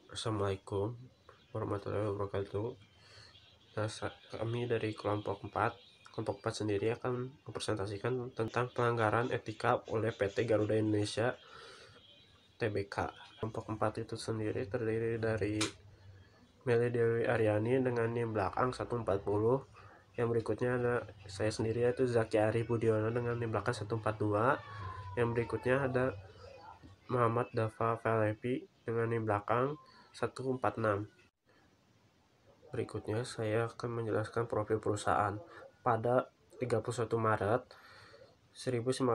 Assalamualaikum warahmatullahi wabarakatuh. Nah, kami dari kelompok 4 sendiri akan mempresentasikan tentang pelanggaran etika oleh PT Garuda Indonesia Tbk. Kelompok 4 itu sendiri terdiri dari Meli Dewi Aryani dengan NIM belakang 140. Yang berikutnya ada saya sendiri, yaitu Zaki Ari Budiono dengan NIM belakang 142. Yang berikutnya ada Muhammad Dafa Felevi dengan NIM belakang 146. Berikutnya saya akan menjelaskan profil perusahaan. Pada 31 Maret 1950,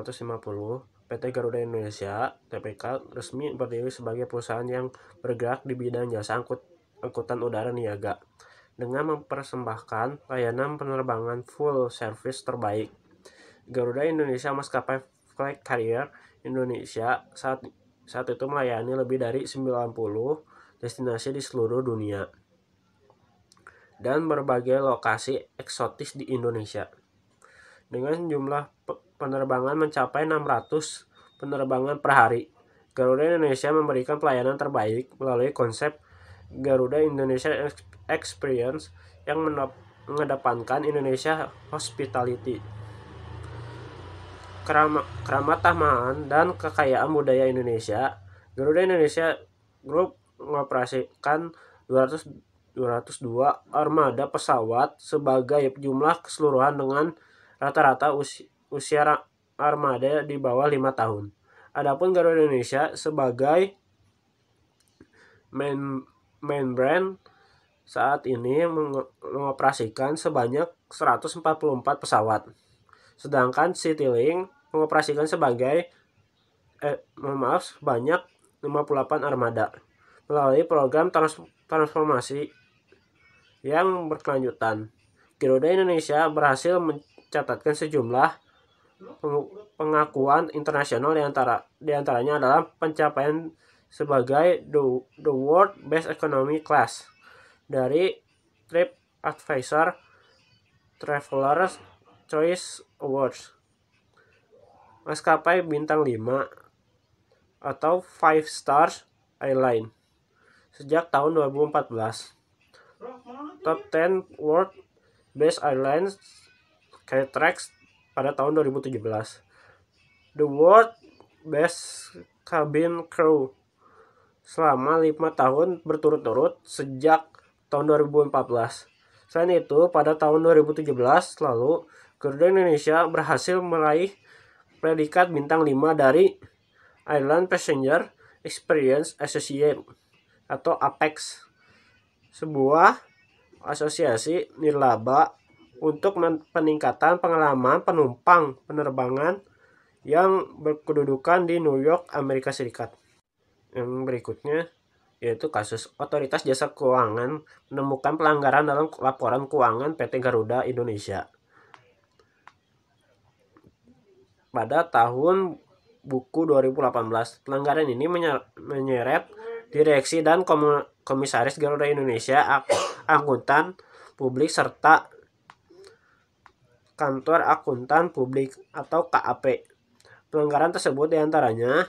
PT Garuda Indonesia (Tbk) resmi berdiri sebagai perusahaan yang bergerak di bidang jasa angkutan udara niaga dengan mempersembahkan layanan penerbangan full service terbaik. Garuda Indonesia Maskapai Flag Carrier Indonesia saat itu melayani lebih dari 90 destinasi di seluruh dunia dan berbagai lokasi eksotis di Indonesia. Dengan jumlah penerbangan mencapai 600 penerbangan per hari, Garuda Indonesia memberikan pelayanan terbaik melalui konsep Garuda Indonesia Experience yang mengedepankan Indonesia Hospitality, keramatahan dan kekayaan budaya Indonesia. Garuda Indonesia Group mengoperasikan 202 armada pesawat sebagai jumlah keseluruhan dengan rata-rata usia armada di bawah 5 tahun. Adapun Garuda Indonesia sebagai main brand saat ini mengoperasikan sebanyak 144 pesawat. Sedangkan Citylink mengoperasikan sebanyak 58 armada melalui program transformasi yang berkelanjutan. Garuda Indonesia berhasil mencatatkan sejumlah pengakuan internasional, diantaranya adalah pencapaian sebagai the World Best Economy Class dari TripAdvisor Traveler's Choice Awards, maskapai bintang 5 atau 5 Stars Airline sejak tahun 2014, Top 10 World Best Airlines Skytrax pada tahun 2017, The World Best Cabin Crew selama 5 tahun berturut-turut sejak tahun 2014. Selain itu, pada tahun 2017 lalu, Garuda Indonesia berhasil meraih predikat bintang 5 dari Airline Passenger Experience Association atau APEX, sebuah asosiasi nirlaba untuk peningkatan pengalaman penumpang penerbangan yang berkedudukan di New York, Amerika Serikat. Yang berikutnya yaitu kasus Otoritas Jasa Keuangan menemukan pelanggaran dalam laporan keuangan PT Garuda Indonesia. Pada tahun buku 2018, pelanggaran ini menyeret direksi dan komisaris Garuda Indonesia, akuntan publik, serta kantor akuntan publik atau KAP. Pelanggaran tersebut diantaranya: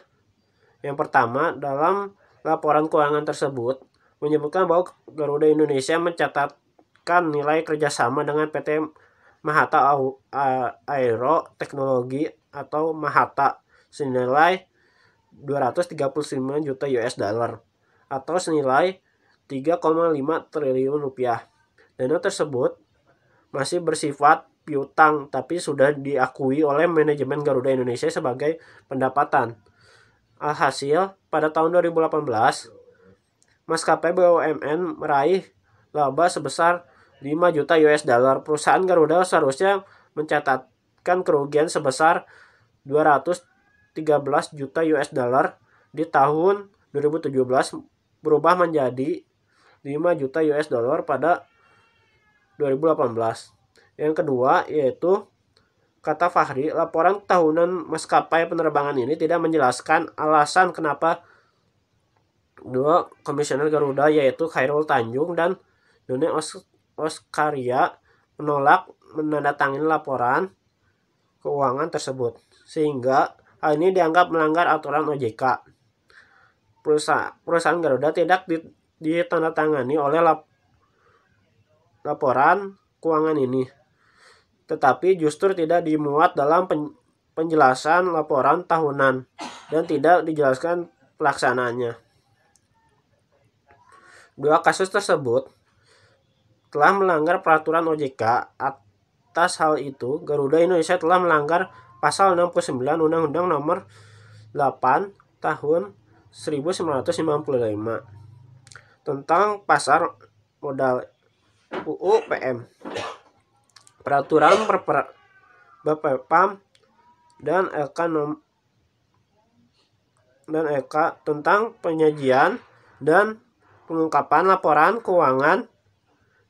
yang pertama, dalam laporan keuangan tersebut menyebutkan bahwa Garuda Indonesia mencatatkan nilai kerjasama dengan PT Mahata Aero Teknologi atau Mahata senilai 239 juta US dollar atau senilai 3,5 triliun rupiah. Dana tersebut masih bersifat piutang tapi sudah diakui oleh manajemen Garuda Indonesia sebagai pendapatan. Alhasil, pada tahun 2018, maskapai BUMN meraih laba sebesar 5 juta US dollar. Perusahaan Garuda seharusnya mencatatkan kerugian sebesar 213 juta US dollar di tahun 2017, berubah menjadi 5 juta US dollar pada 2018. Yang kedua yaitu, kata Fahri, laporan tahunan maskapai penerbangan ini tidak menjelaskan alasan kenapa dua komisioner Garuda yaitu Khairul Tanjung dan Doni Oskaria menolak menandatangani laporan keuangan tersebut, sehingga hal ini dianggap melanggar aturan OJK. Perusahaan Garuda tidak ditandatangani oleh laporan keuangan ini, tetapi justru tidak dimuat dalam penjelasan laporan tahunan dan tidak dijelaskan pelaksanaannya. Dua kasus tersebut telah melanggar peraturan OJK. Atas hal itu, Garuda Indonesia telah melanggar pasal 69 Undang-Undang Nomor 8 Tahun 1995 tentang pasar modal UU PM, peraturan Bapepam dan LK tentang penyajian dan pengungkapan laporan keuangan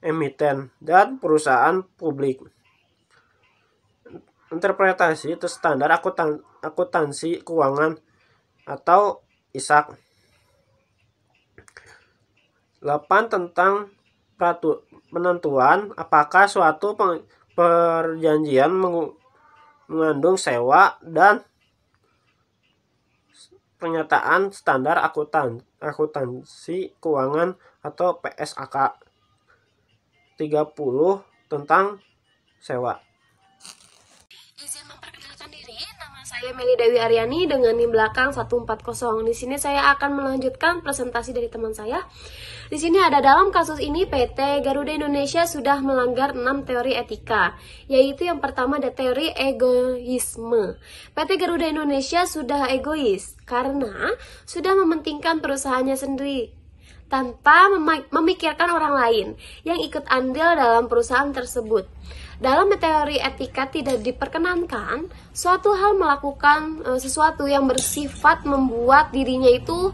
emiten dan perusahaan publik. Interpretasi itu standar akuntansi keuangan atau ISAK. 8 tentang penentuan apakah suatu perjanjian mengandung sewa dan pernyataan standar akuntansi keuangan atau PSAK. 30 tentang sewa. Izin memperkenalkan diri, nama saya Meli Dewi Aryani dengan NIM belakang 140. Di sini saya akan melanjutkan presentasi dari teman saya. Di sini ada dalam kasus ini PT Garuda Indonesia sudah melanggar 6 teori etika, yaitu yang pertama ada teori egoisme. PT Garuda Indonesia sudah egois karena sudah mementingkan perusahaannya sendiri tanpa memikirkan orang lain yang ikut andil dalam perusahaan tersebut. Dalam teori etika tidak diperkenankan suatu hal melakukan sesuatu yang bersifat membuat dirinya itu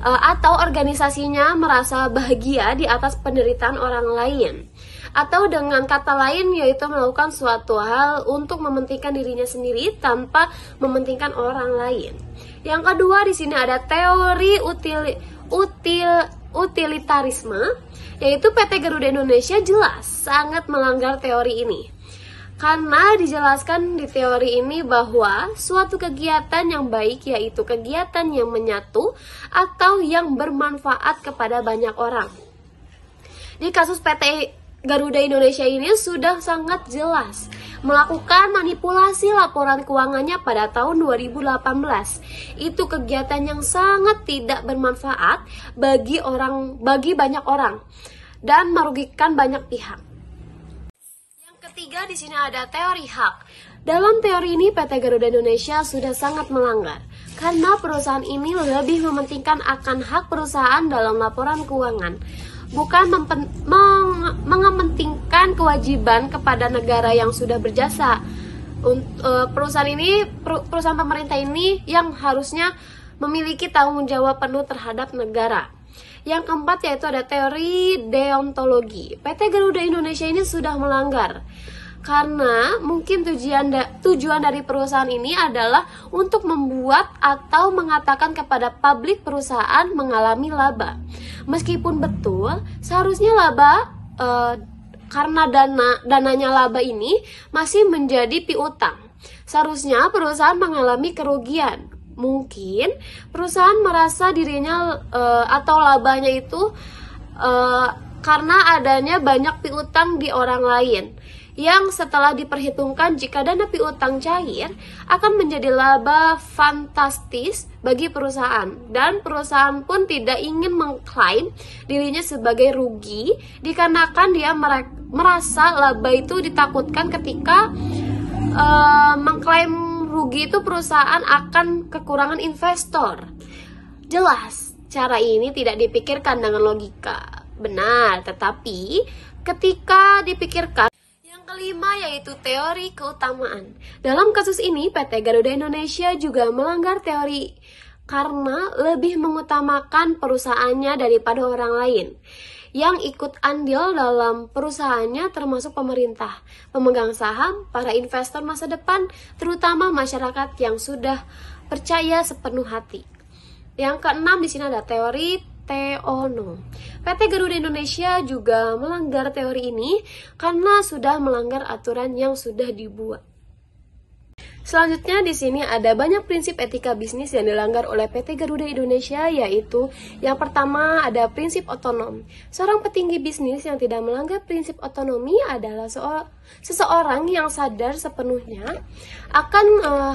atau organisasinya merasa bahagia di atas penderitaan orang lain. Atau dengan kata lain yaitu melakukan suatu hal untuk mementingkan dirinya sendiri tanpa mementingkan orang lain. Yang kedua di sini ada teori utilitarisme, yaitu PT Garuda Indonesia jelas sangat melanggar teori ini. Karena dijelaskan di teori ini bahwa suatu kegiatan yang baik yaitu kegiatan yang menyatu atau yang bermanfaat kepada banyak orang. Di kasus PT Garuda Indonesia ini sudah sangat jelas melakukan manipulasi laporan keuangannya pada tahun 2018. Itu kegiatan yang sangat tidak bermanfaat bagi banyak orang dan merugikan banyak pihak. Yang ketiga di sini ada teori hak. Dalam teori ini PT Garuda Indonesia sudah sangat melanggar karena perusahaan ini lebih mementingkan akan hak perusahaan dalam laporan keuangan, bukan mengepentingkan kewajiban kepada negara yang sudah berjasa. Perusahaan pemerintah ini yang harusnya memiliki tanggung jawab penuh terhadap negara. Yang keempat yaitu ada teori deontologi. PT Garuda Indonesia ini sudah melanggar karena mungkin tujuan dari perusahaan ini adalah untuk membuat atau mengatakan kepada publik perusahaan mengalami laba. Meskipun betul seharusnya laba karena dananya laba ini masih menjadi piutang. Seharusnya perusahaan mengalami kerugian. Mungkin perusahaan merasa dirinya atau labanya itu karena adanya banyak piutang di orang lain, yang setelah diperhitungkan jika dana piutang cair akan menjadi laba fantastis bagi perusahaan, dan perusahaan pun tidak ingin mengklaim dirinya sebagai rugi dikarenakan dia merasa laba itu ditakutkan ketika mengklaim rugi itu perusahaan akan kekurangan investor. Jelas, cara ini tidak dipikirkan dengan logika. Benar, tetapi ketika dipikirkan. Yang kelima yaitu teori keutamaan. Dalam kasus ini PT Garuda Indonesia juga melanggar teori karena lebih mengutamakan perusahaannya daripada orang lain yang ikut andil dalam perusahaannya, termasuk pemerintah, pemegang saham, para investor masa depan, terutama masyarakat yang sudah percaya sepenuh hati. Yang keenam di sini ada teori Teono. PT Garuda Indonesia juga melanggar teori ini karena sudah melanggar aturan yang sudah dibuat. Selanjutnya di sini ada banyak prinsip etika bisnis yang dilanggar oleh PT Garuda Indonesia, yaitu yang pertama ada prinsip otonom. Seorang petinggi bisnis yang tidak melanggar prinsip otonomi adalah seseorang yang sadar sepenuhnya akan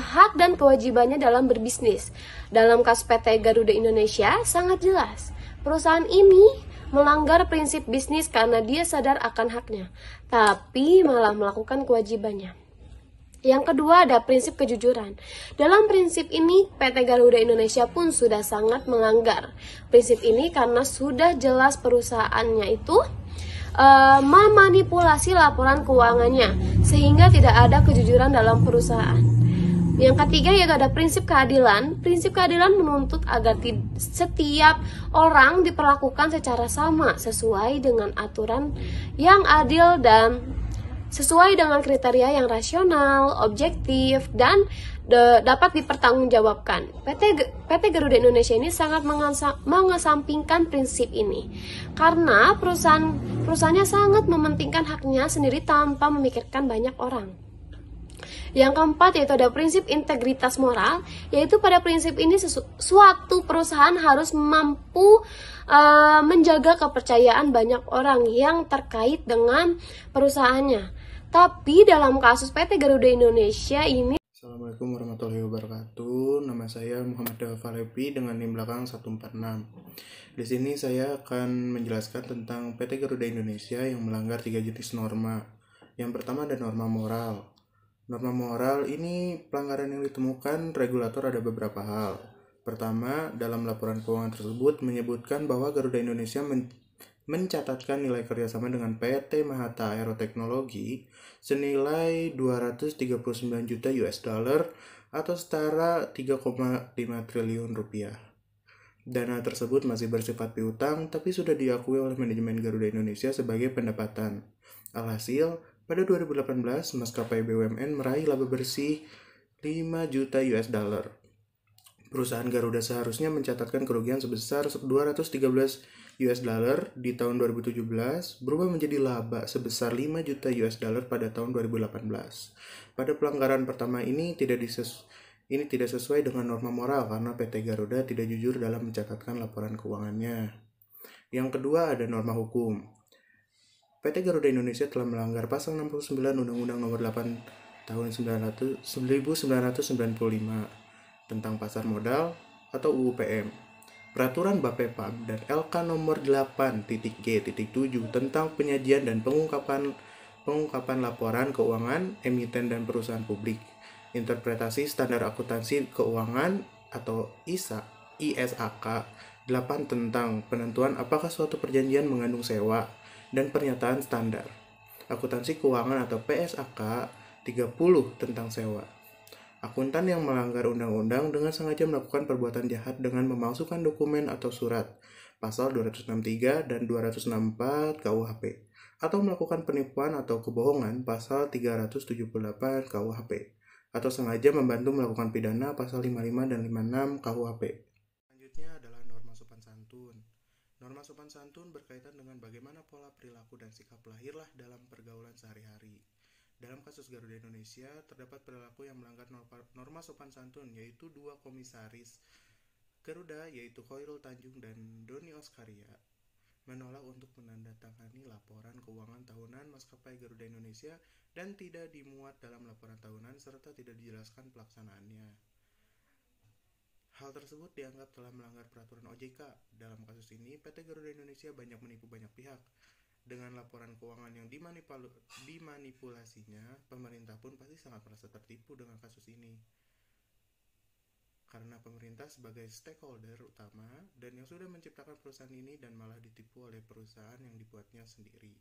hak dan kewajibannya dalam berbisnis. Dalam kasus PT Garuda Indonesia sangat jelas, perusahaan ini melanggar prinsip bisnis karena dia sadar akan haknya, tapi malah melakukan kewajibannya. Yang kedua ada prinsip kejujuran. Dalam prinsip ini, PT Garuda Indonesia pun sudah sangat melanggar prinsip ini karena sudah jelas perusahaannya itu memanipulasi laporan keuangannya sehingga tidak ada kejujuran dalam perusahaan. Yang ketiga yaitu ada prinsip keadilan. Prinsip keadilan menuntut agar setiap orang diperlakukan secara sama sesuai dengan aturan yang adil dan sesuai dengan kriteria yang rasional, objektif, dan dapat dipertanggungjawabkan. PT Garuda Indonesia ini sangat mengesampingkan prinsip ini karena perusahaannya sangat mementingkan haknya sendiri tanpa memikirkan banyak orang. Yang keempat yaitu ada prinsip integritas moral, yaitu pada prinsip ini suatu perusahaan harus mampu menjaga kepercayaan banyak orang yang terkait dengan perusahaannya. Tapi dalam kasus PT Garuda Indonesia ini, Assalamualaikum warahmatullahi wabarakatuh. Nama saya Muhammad Dewa Falepi dengan NIM belakang 146. Di sini saya akan menjelaskan tentang PT Garuda Indonesia yang melanggar 3 jenis norma. Yang pertama ada norma moral. Norma moral ini pelanggaran yang ditemukan regulator ada beberapa hal. Pertama, dalam laporan keuangan tersebut menyebutkan bahwa Garuda Indonesia mencatatkan nilai kerjasama dengan PT Mahata Aeroteknologi senilai 239 juta US dollar atau setara 3,5 triliun rupiah. Dana tersebut masih bersifat piutang tapi sudah diakui oleh manajemen Garuda Indonesia sebagai pendapatan. Alhasil, pada 2018 maskapai BUMN meraih laba bersih 5 juta US dollar. Perusahaan Garuda seharusnya mencatatkan kerugian sebesar 213 US dollar di tahun 2017 berubah menjadi laba sebesar 5 juta US dollar pada tahun 2018. Pada pelanggaran pertama ini tidak sesuai dengan norma moral karena PT Garuda tidak jujur dalam mencatatkan laporan keuangannya. Yang kedua ada norma hukum. PT Garuda Indonesia telah melanggar pasal 69 Undang-Undang Nomor 8 Tahun 1995 tentang pasar modal atau UU PM. Peraturan Bapepam dan LK nomor 8.G.7 tentang penyajian dan pengungkapan laporan keuangan emiten dan perusahaan publik. Interpretasi standar akuntansi keuangan atau ISAK 8 tentang penentuan apakah suatu perjanjian mengandung sewa dan pernyataan standar. Akuntansi keuangan atau PSAK 30 tentang sewa. Akuntan yang melanggar undang-undang dengan sengaja melakukan perbuatan jahat dengan memalsukan dokumen atau surat, pasal 263 dan 264 KUHP, atau melakukan penipuan atau kebohongan, pasal 378 KUHP, atau sengaja membantu melakukan pidana, pasal 55 dan 56 KUHP. Selanjutnya adalah norma sopan santun. Norma sopan santun berkaitan dengan bagaimana pola perilaku dan sikap lahirlah dalam pergaulan sehari-hari. Dalam kasus Garuda Indonesia, terdapat perilaku yang melanggar norma sopan santun, yaitu dua komisaris Garuda, yaitu Khairul Tanjung dan Doni Oskaria, menolak untuk menandatangani laporan keuangan tahunan maskapai Garuda Indonesia dan tidak dimuat dalam laporan tahunan serta tidak dijelaskan pelaksanaannya. Hal tersebut dianggap telah melanggar peraturan OJK. Dalam kasus ini, PT Garuda Indonesia banyak menipu banyak pihak. Dengan laporan keuangan yang dimanipulasinya, pemerintah pun pasti sangat merasa tertipu dengan kasus ini. Karena pemerintah sebagai stakeholder utama dan yang sudah menciptakan perusahaan ini dan malah ditipu oleh perusahaan yang dibuatnya sendiri.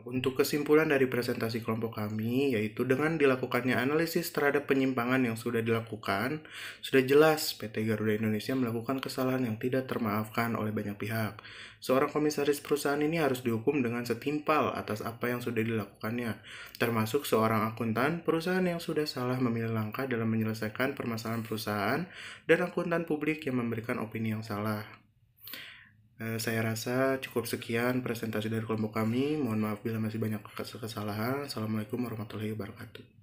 Untuk kesimpulan dari presentasi kelompok kami, yaitu dengan dilakukannya analisis terhadap penyimpangan yang sudah dilakukan, sudah jelas PT Garuda Indonesia melakukan kesalahan yang tidak termaafkan oleh banyak pihak. Seorang komisaris perusahaan ini harus dihukum dengan setimpal atas apa yang sudah dilakukannya, termasuk seorang akuntan perusahaan yang sudah salah memilih langkah dalam menyelesaikan permasalahan perusahaan dan akuntan publik yang memberikan opini yang salah. Saya rasa cukup sekian presentasi dari kelompok kami. Mohon maaf bila masih banyak kesalahan. Assalamualaikum warahmatullahi wabarakatuh.